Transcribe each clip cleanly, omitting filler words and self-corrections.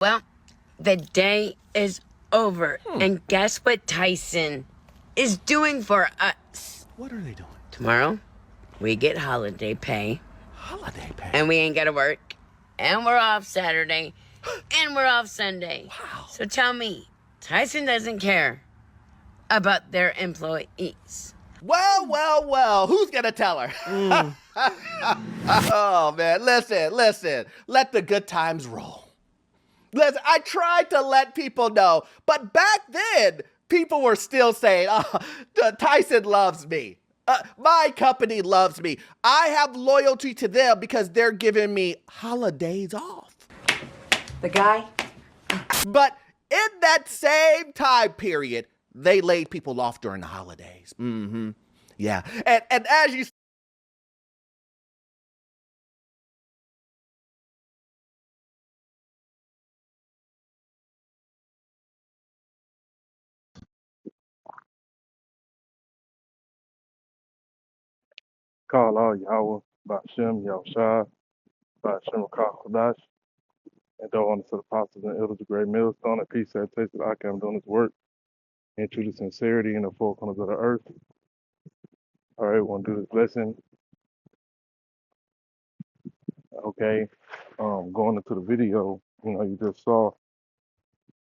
Well, the day is over. And guess what Tyson is doing for us? What are they doing? Tomorrow, we get holiday pay. Holiday pay. And we ain't gotta work. And we're off Saturday. And we're off Sunday. Wow. So tell me, Tyson doesn't care about their employees. Well, who's gonna tell her? Oh man, listen. Let the good times roll. Listen, I tried to let people know, but back then, people were still saying, Tyson loves me. My company loves me. I have loyalty to them because they're giving me holidays off. The guy? But in that same time period, they laid people off during the holidays. Yeah. And as you Call all Yahweh, Bashem, Yahushua, Bashem, Kadash, and go on to the apostles and elders of great millstone, and peace that tasted I am doing his work, and true to sincerity in the four corners of the earth. All right, we're gonna do this lesson. Okay. Going into the video, you just saw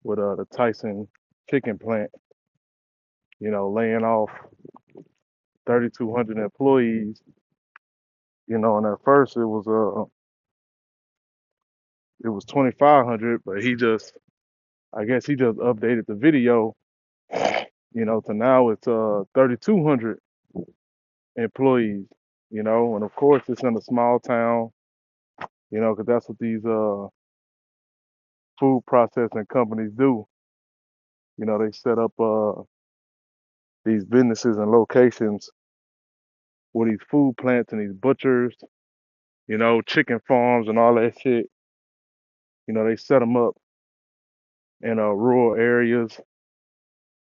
with the Tyson chicken plant, laying off 3,200 employees. And at first it was 2,500, but I guess he just updated the video, to now it's 3,200 employees, and of course it's in a small town, because that's what these food processing companies do. They set up these businesses and locations with these food plants and these butchers, chicken farms and all that shit. They set them up in rural areas,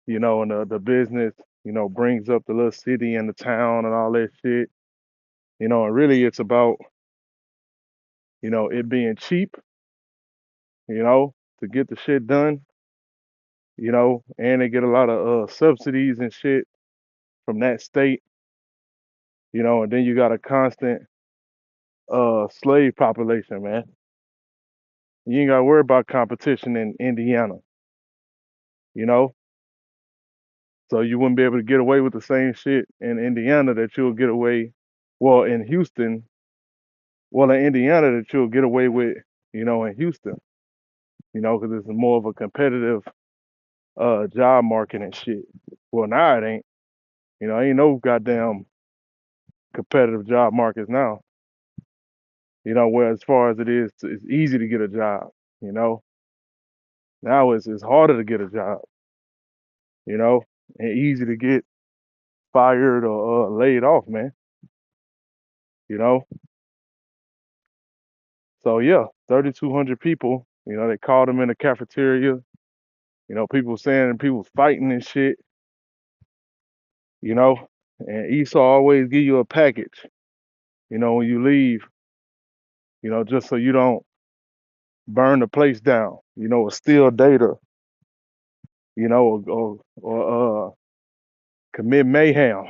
and the business, brings up the little city and the town and all that shit. And really it's about, it being cheap, to get the shit done, and they get a lot of subsidies and shit from that state, and then you got a constant slave population, man. You ain't gotta worry about competition in Indiana, you know? So you wouldn't be able to get away with the same shit in Indiana that you'll get away, well, in Houston, well, in Indiana that you'll get away with, in Houston, because it's more of a competitive job market and shit. Well, now it ain't. Ain't no goddamn competitive job markets now. Where as far as it is, it's easy to get a job. You know, now it's harder to get a job. And easy to get fired or laid off, man. You know, so yeah, 3,200 people. They called them in the cafeteria. People saying and people fighting and shit. And Esau always give you a package. When you leave. Just so you don't burn the place down. Or steal data. Or commit mayhem.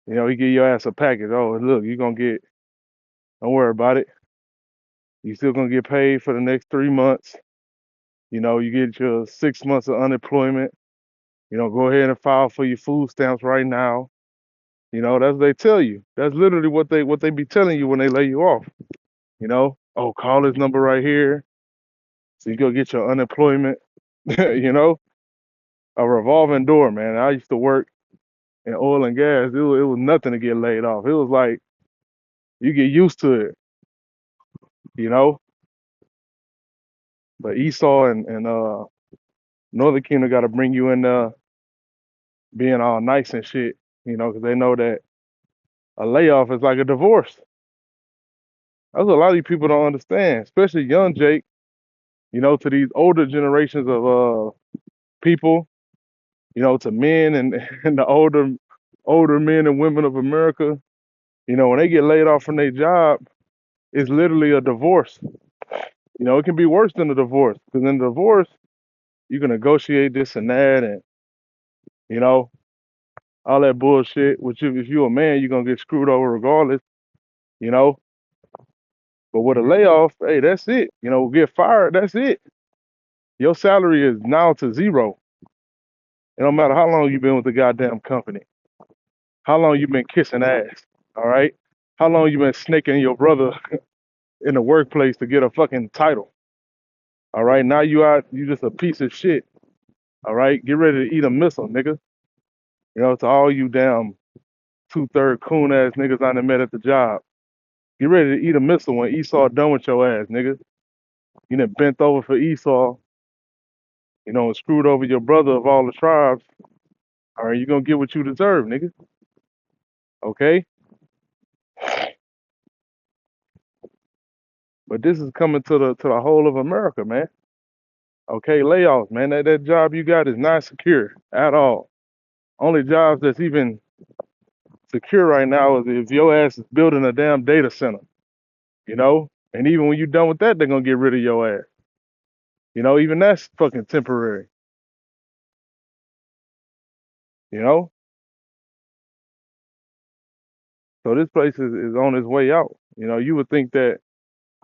He give your ass a package. Oh, look, you're gonna get. Don't worry about it. You still gonna get paid for the next 3 months. You get your 6 months of unemployment. Go ahead and file for your food stamps right now. That's what they tell you. That's literally what they be telling you when they lay you off. Oh, call this number right here. So you go get your unemployment. you know, a revolving door, man. I used to work in oil and gas. It was nothing to get laid off. It was like you get used to it, you know. But Esau and Northern Kingdom got to bring you in being all nice and shit, because they know that a layoff is like a divorce. That's what a lot of these people don't understand, especially young Jake. To these older generations of people, to men and, and the older men and women of America, when they get laid off from their job, it's literally a divorce. You know, it can be worse than a divorce because in a divorce, you can negotiate this and that, and you know all that bullshit. Which if you're a man, you're gonna get screwed over regardless. You know, but with a layoff, hey, that's it. You know, get fired, that's it. Your salary is now to zero. It don't matter how long you've been with the goddamn company, how long you've been kissing ass. All right, how long you been snaking your brother in the workplace to get a fucking title. All right, now you just a piece of shit. All right, get ready to eat a missile, nigga. You know, to all you damn two-third coon ass niggas I done met at the job. Get ready to eat a missile when Esau done with your ass, nigga. You done bent over for Esau, you know, and screwed over your brother of all the tribes. All right, you gonna get what you deserve, nigga. Okay? But this is coming to the whole of America, man. Okay, layoffs, man. That job you got is not secure at all. Only jobs that's even secure right now is if your ass is building a damn data center, you know? And even when you're done with that, they're gonna get rid of your ass. You know, even that's fucking temporary, you know? So this place is on its way out. You know, you would think that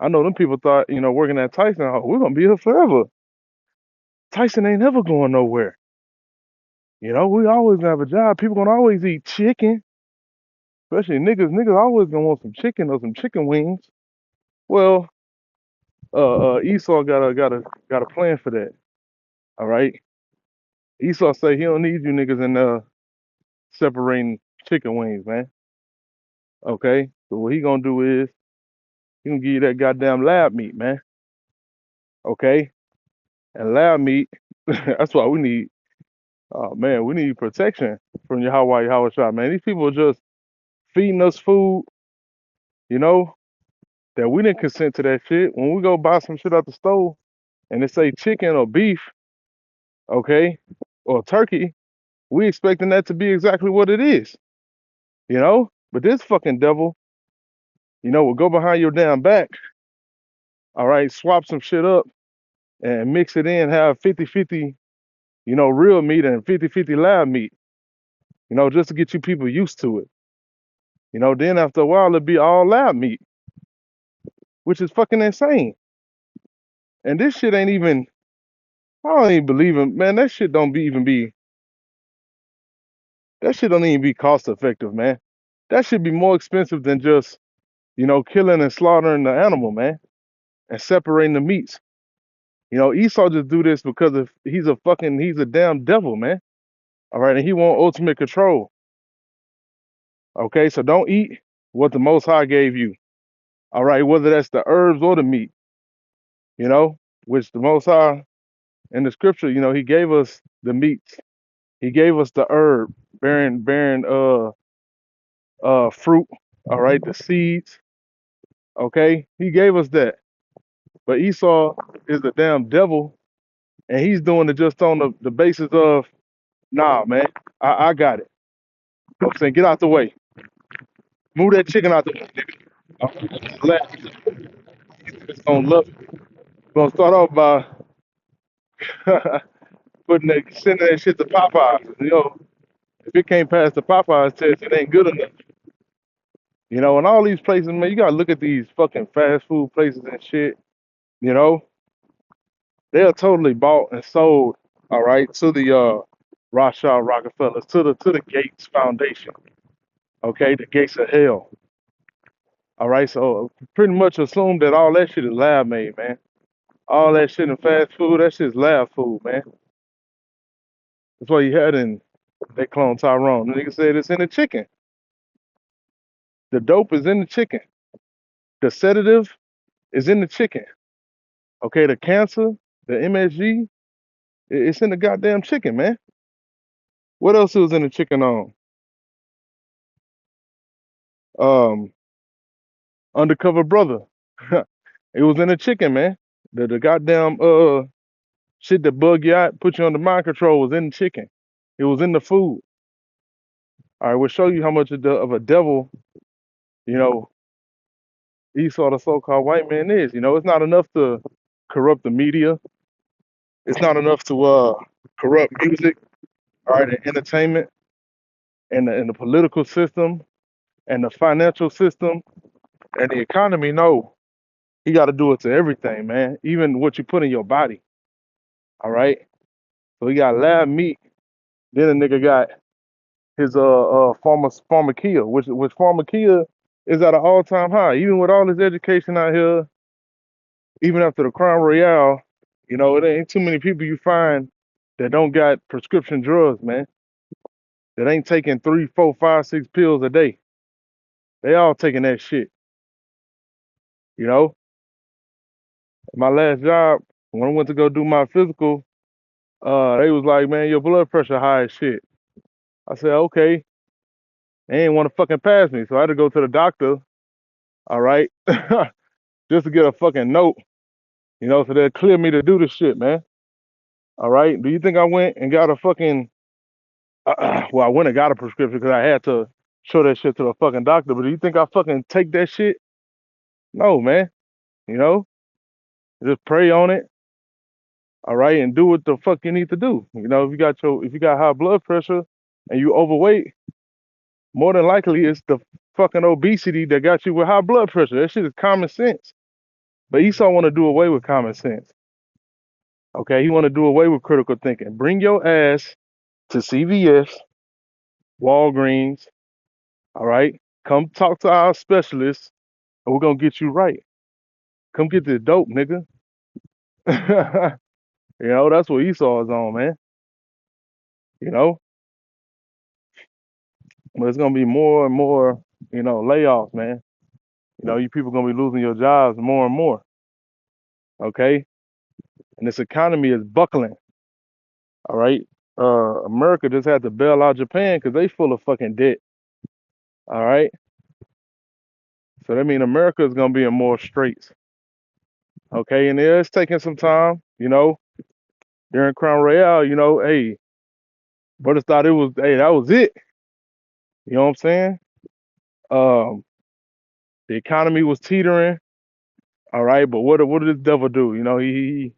I know them people thought, you know, working at Tyson, oh, we're gonna be here forever. Tyson ain't never going nowhere. You know, we always gonna have a job. People gonna always eat chicken. Especially niggas. Niggas always gonna want some chicken or some chicken wings. Well, Esau got a plan for that. All right. Esau say he don't need you niggas in separating chicken wings, man. Okay. So what he gonna do is he gonna give you that goddamn lab meat, man. Okay. And lab meat, that's why we need. Oh man, we need protection from your Hawaii shot, man. These people are just feeding us food, you know, that we didn't consent to that shit. When we go buy some shit out the store and it say chicken or beef, okay, or turkey, we expecting that to be exactly what it is, you know? But this fucking devil, you know, will go behind your damn back, all right, swap some shit up and mix it in, have 50-50, you know, real meat and 50-50 lab meat, you know, just to get you people used to it. You know, then after a while it'll be all lab meat, which is fucking insane. And this shit ain't even, I don't even believe it, man. That shit don't even be cost effective, man. That should be more expensive than just, you know, killing and slaughtering the animal, man, and separating the meats. You know, Esau just do this because of he's a damn devil, man. All right, and he want ultimate control. Okay, so don't eat what the Most High gave you. All right, whether that's the herbs or the meat, you know, which the Most High in the scripture, you know, he gave us the meats. He gave us the herb bearing fruit, all right, the seeds, okay? He gave us that. But Esau is the damn devil, and he's doing it just on the basis of, nah, man, I got it. You know what I'm saying? Get out the way. Move that chicken out the way, nigga. I'm glad he's gonna love it. Gonna start off by sending that shit to Popeyes. You know, if it can't pass the Popeyes test, it ain't good enough. You know, and all these places, man, you gotta look at these fucking fast food places and shit. You know, they are totally bought and sold, all right, to the Rothschild Rockefellers, to the Gates Foundation, okay, the gates of hell. All right, so pretty much assume that all that shit is lab made, man. All that shit in fast food, that shit's lab food, man. That's why you had in they clone Tyrone. The nigga said it's in the chicken. The dope is in the chicken. The sedative is in the chicken. Okay, the cancer, the MSG, it's in the goddamn chicken, man. What else was in the chicken on? Um, Undercover Brother. It was in the chicken, man. The goddamn shit that bug you out, put you under mind control was in the chicken. It was in the food. All right, we'll show you how much of a devil, you know, Esau, the so-called white man is. You know, it's not enough to corrupt the media. It's not enough to corrupt music, all right, and entertainment, and the political system, and the financial system, and the economy. No, he got to do it to everything, man. Even what you put in your body. All right. So he got lab meat. Then a nigga got his pharmakia, which pharmakia is at an all time high. Even with all this education out here, even after the crime royale, you know, it ain't too many people you find that don't got prescription drugs, man. That ain't taking 3, 4, 5, 6 pills a day. They all taking that shit. You know, my last job, when I went to go do my physical, they was like, man, your blood pressure high as shit. I said, okay. They ain't want to fucking pass me. So I had to go to the doctor, all right, just to get a fucking note, you know, so they'll clear me to do this shit, man. All right. Do you think I went and got a fucking, well, I went and got a prescription because I had to show that shit to the fucking doctor, but do you think I fucking take that shit? No, man. You know, just pray on it, all right, and do what the fuck you need to do. You know, if you got high blood pressure and you overweight, more than likely it's the fucking obesity that got you with high blood pressure. That shit is common sense. But Esau want to do away with common sense. Okay, he want to do away with critical thinking. Bring your ass to CVS, Walgreens, all right? Come talk to our specialists, and we're gonna get you right. Come get this dope, nigga. You know, that's what Esau is on, man. You know, but it's gonna be more and more, you know, layoffs, man. You know, you people gonna be losing your jobs more and more. Okay, and this economy is buckling. All right, America just had to bail out Japan because they full of fucking debt. All right, so that means America is gonna be in more straits. Okay, and yeah, it's taking some time. You know, during Crown Royale, you know, hey, brothers thought it was, hey, that was it. You know what I'm saying? Um, the economy was teetering. All right, but what did this devil do? You know, he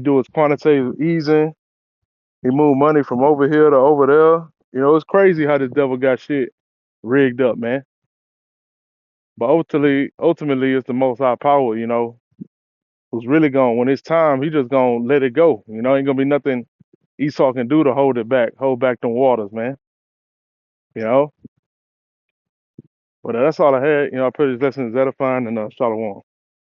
do his quantitative easing. He moved money from over here to over there. You know, it's crazy how this devil got shit rigged up, man. But ultimately, it's the Most High power. You know, who's really going when it's time. He just gonna let it go. You know, ain't gonna be nothing Esau can do to hold back them waters, man. You know. But that's all I had. You know, I pray this lesson is edifying and shalom.